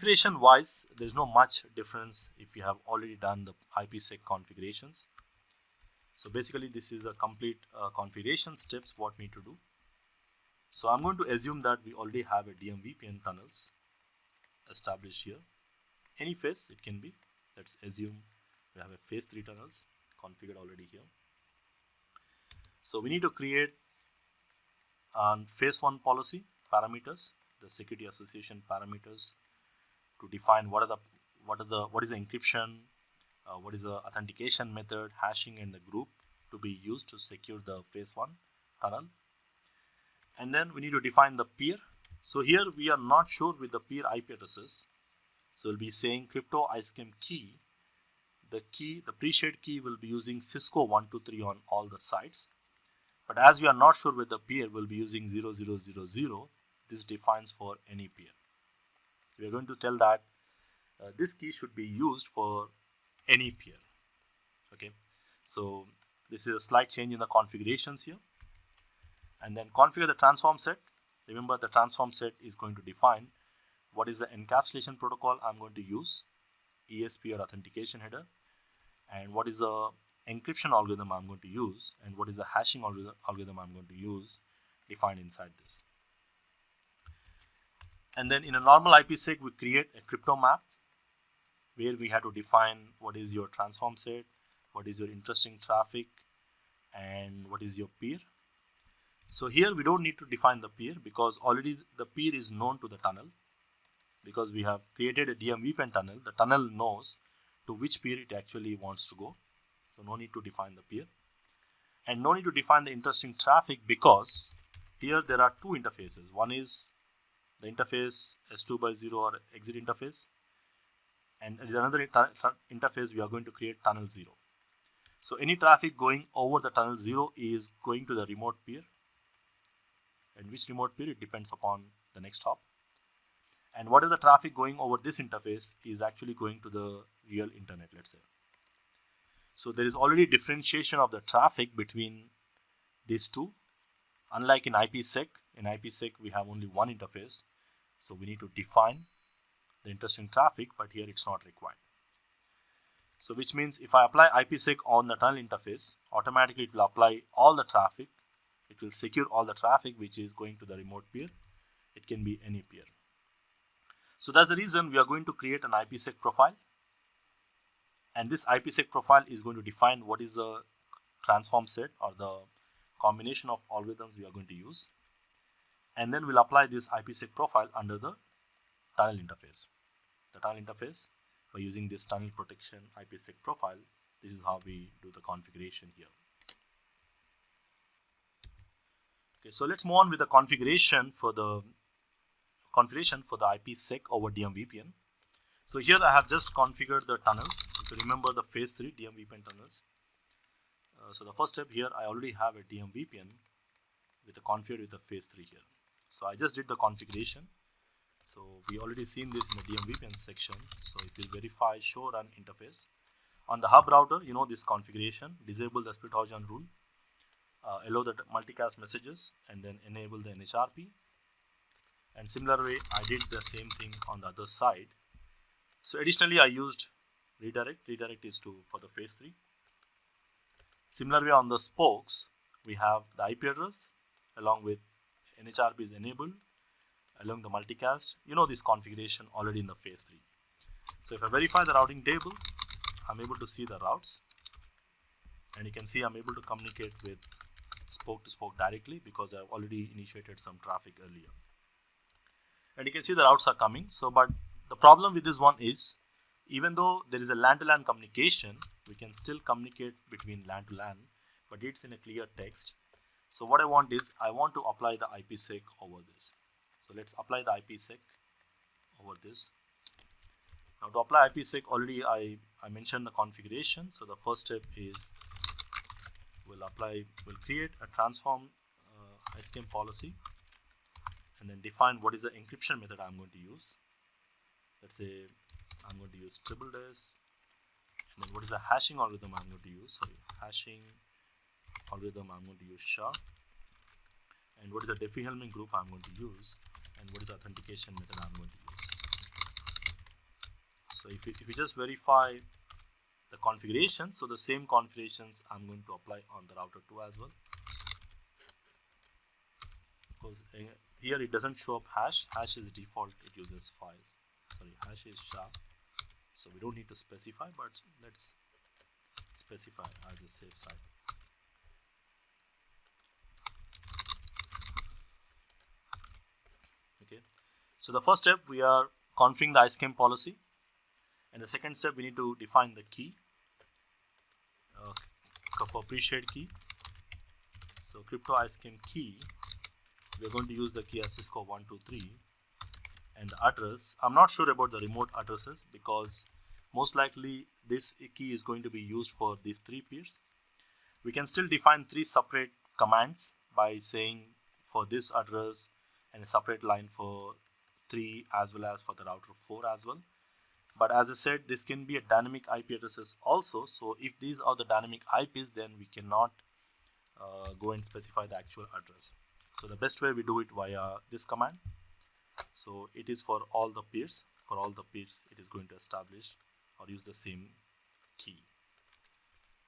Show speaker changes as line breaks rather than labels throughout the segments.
Configuration wise, there's no much difference if you have already done the IPSec configurations. So basically this is a complete configuration steps what we need to do. So I'm going to assume that we already have a DMVPN tunnels established here. Any phase it can be. Let's assume we have a phase 3 tunnels configured already here. So we need to create phase 1 policy parameters, the security association parameters, to define what is the encryption, what is the authentication method, hashing, and the group to be used to secure the phase 1 tunnel. And then we need to define the peer. So here we are not sure with the peer IP addresses. So we'll be saying crypto ISAKMP key. The pre-shared key will be using Cisco 123 on all the sites. But as we are not sure with the peer, we'll be using 0000. This defines for any peer. So we are going to tell that this key should be used for any peer. Okay, so this is a slight change in the configurations here. And then configure the transform set. Remember, the transform set is going to define what is the encapsulation protocol I'm going to use, ESP or authentication header, and what is the encryption algorithm I'm going to use, and what is the hashing algorithm I'm going to use defined inside this. And then in a normal IPSec, we create a crypto map where we have to define what is your transform set, what is your interesting traffic, and what is your peer. So here we don't need to define the peer because already the peer is known to the tunnel. Because we have created a DMVPN tunnel, the tunnel knows to which peer it actually wants to go. So no need to define the peer. And no need to define the interesting traffic because here there are two interfaces. One is the interface S2/0 or exit interface. And there is another interface we are going to create tunnel 0. So any traffic going over the tunnel 0 is going to the remote peer. And which remote peer, it depends upon the next hop. And what is the traffic going over this interface is actually going to the real internet, let's say. So there is already differentiation of the traffic between these two. Unlike in IPSec we have only one interface. So we need to define the interesting traffic, but here it's not required. So which means if I apply IPSec on the tunnel interface, automatically it will apply all the traffic. It will secure all the traffic which is going to the remote peer. It can be any peer. So that's the reason we are going to create an IPSec profile. And this IPSec profile is going to define what is the transform set or the combination of algorithms we are going to use. And then we'll apply this IPSec profile under the tunnel interface. The tunnel interface, by using this tunnel protection IPSec profile, this is how we do the configuration here. Okay, so let's move on with the configuration for the IPSec over DMVPN. So here I have just configured the tunnels. If you remember the phase 3 DMVPN tunnels. So the first step here, I already have a DMVPN with a configured with a phase 3 here. So I just did the configuration. So we already seen this in the DMVPN section. So it will verify show run interface. On the hub router, you know this configuration, disable the split horizon rule, allow the multicast messages, and then enable the NHRP. And similar way, I did the same thing on the other side. So additionally, I used redirect. Redirect is for the phase 3. Similar way on the spokes, we have the IP address along with NHRP is enabled, along the multicast. You know this configuration already in the phase 3. So if I verify the routing table, I'm able to see the routes. And you can see I'm able to communicate with spoke to spoke directly because I've already initiated some traffic earlier. And you can see the routes are coming. So, but the problem with this one is, even though there is a LAN to LAN communication, we can still communicate between LAN to LAN, but it's in a clear text. So what I want is, I want to apply the IPSec over this. So let's apply the IPSec over this. Now to apply IPSec, already I mentioned the configuration. So the first step is, we'll create a transform ISAKMP policy, and then define what is the encryption method I'm going to use. Let's say I'm going to use /S, and then what is the hashing algorithm I'm going to use. Hashing algorithm I'm going to use SHA, and what is the Diffie-Hellman group I'm going to use, and what is the authentication method I'm going to use. So if you just verify the configuration, so the same configurations I'm going to apply on the router 2 as well. Of course, here it doesn't show up hash. Hash is default, it uses files. Sorry, hash is sharp. So we don't need to specify, but let's specify as a safe side. Okay. So the first step, we are configuring the ISAKMP policy. And the second step, we need to define the key for pre-shared key. So crypto ISAKMP key, we are going to use the key as Cisco 123, and the address, I'm not sure about the remote addresses because most likely this key is going to be used for these 3 peers. We can still define 3 separate commands by saying for this address and a separate line for 3 as well as for the router 4 as well. But as I said, this can be a dynamic IP addresses also. So if these are the dynamic IPs, then we cannot go and specify the actual address. So the best way we do it via this command. So it is for all the peers. For all the peers, it is going to establish or use the same key.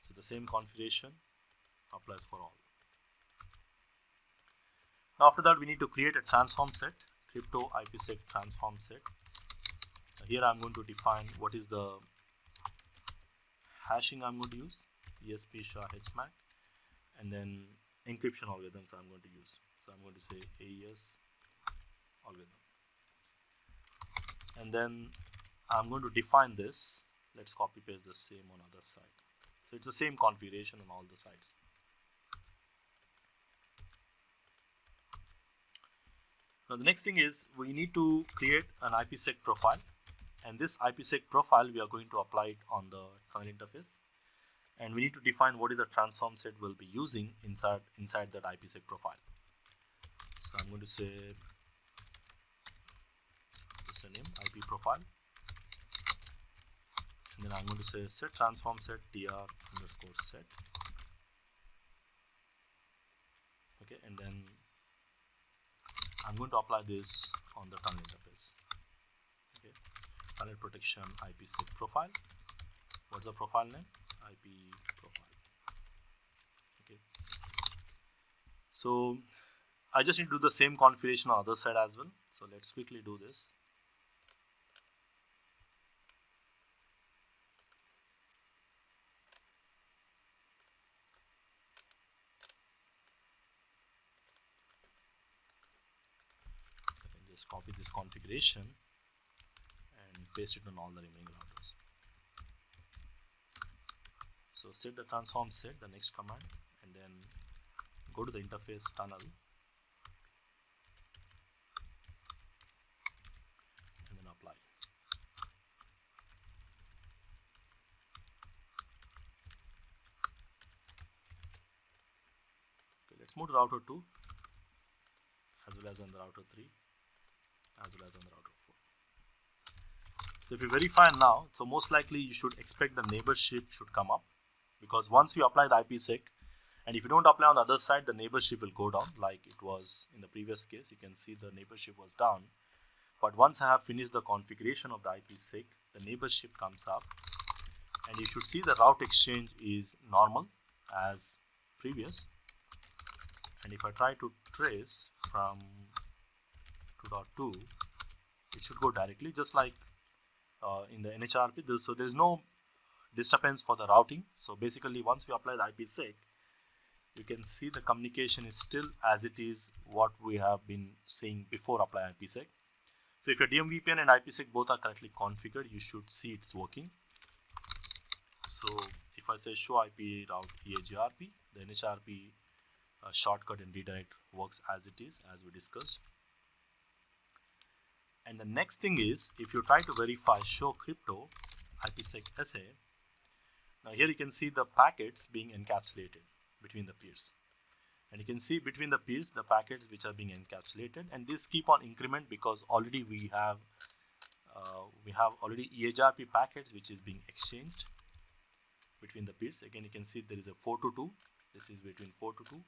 So the same configuration applies for all. Now after that, we need to create a transform set, crypto IPSec transform set. Here I'm going to define what is the hashing I'm going to use, ESP SHA HMAC, and then encryption algorithms I'm going to use. So I'm going to say AES algorithm. And then I'm going to define this. Let's copy paste the same on other side. So it's the same configuration on all the sides. Now the next thing is we need to create an IPSec profile. And this IPSec profile, we are going to apply it on the tunnel interface. And we need to define what is the transform set we'll be using inside that IPSec profile. So I'm going to say this name IP profile. And then I'm going to say set transform set tr underscore set. Okay, and then I'm going to apply this on the tunnel interface. Okay. Tunnel protection IPSec profile. What's the profile name? IP profile. Okay. So I just need to do the same configuration on the other side as well. So let's quickly do this. I can just copy this configuration and paste it on all the remaining routers. So set the transform set, the next command, and then go to the interface tunnel and then apply. Okay, let's move to router 2 as well as on the router 3 as well as on the router 4. So if you verify now, so most likely you should expect the neighborship should come up, because once you apply the IPSec, and if you don't apply on the other side, the neighborship will go down like it was in the previous case. You can see the neighborship was down. But once I have finished the configuration of the IPSec, the neighborship comes up, and you should see the route exchange is normal as previous. And if I try to trace from 2.2, it should go directly, just like in the NHRP. So there's no disturbance for the routing. So basically, once we apply the IPSec, you can see the communication is still as it is what we have been saying before applying IPSec. So if your DMVPN and IPSec both are correctly configured, you should see it's working. So if I say show IP route EAGRP, the NHRP shortcut and redirect works as it is, as we discussed. And the next thing is, if you try to verify show crypto IPSec SA, now here you can see the packets being encapsulated between the peers. And you can see between the peers the packets which are being encapsulated, and this keep on increment because already we have already EAGRP packets which is being exchanged between the peers. Again, you can see there is a 4 to 2. This is between 4 to 2. And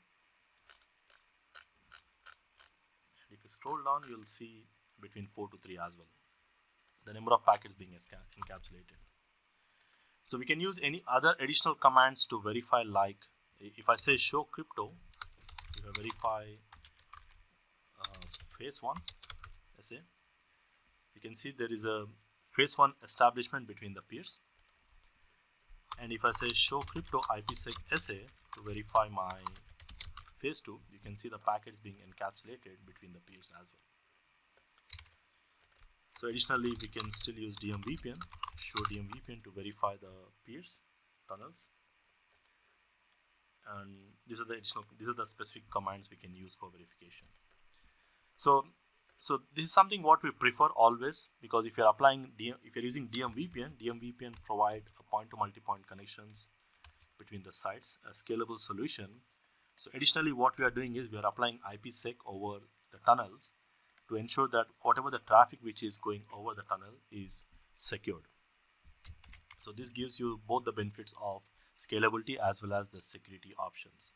if you scroll down, you'll see between 4 to 3 as well. the number of packets being encapsulated. So we can use any other additional commands to verify, like if I say show crypto, if I verify phase 1 SA, you can see there is a phase 1 establishment between the peers. And if I say show crypto IPSec SA to verify my phase 2, you can see the packets being encapsulated between the peers as well. So additionally, we can still use DMVPN, show DMVPN to verify the peers tunnels. And these are the specific commands we can use for verification. So this is something what we prefer always, because if you're using DMVPN provide a point-to-multipoint connections between the sites, a scalable solution. So additionally, what we are doing is we are applying IPSec over the tunnels to ensure that whatever the traffic which is going over the tunnel is secured. So this gives you both the benefits of scalability as well as the security options.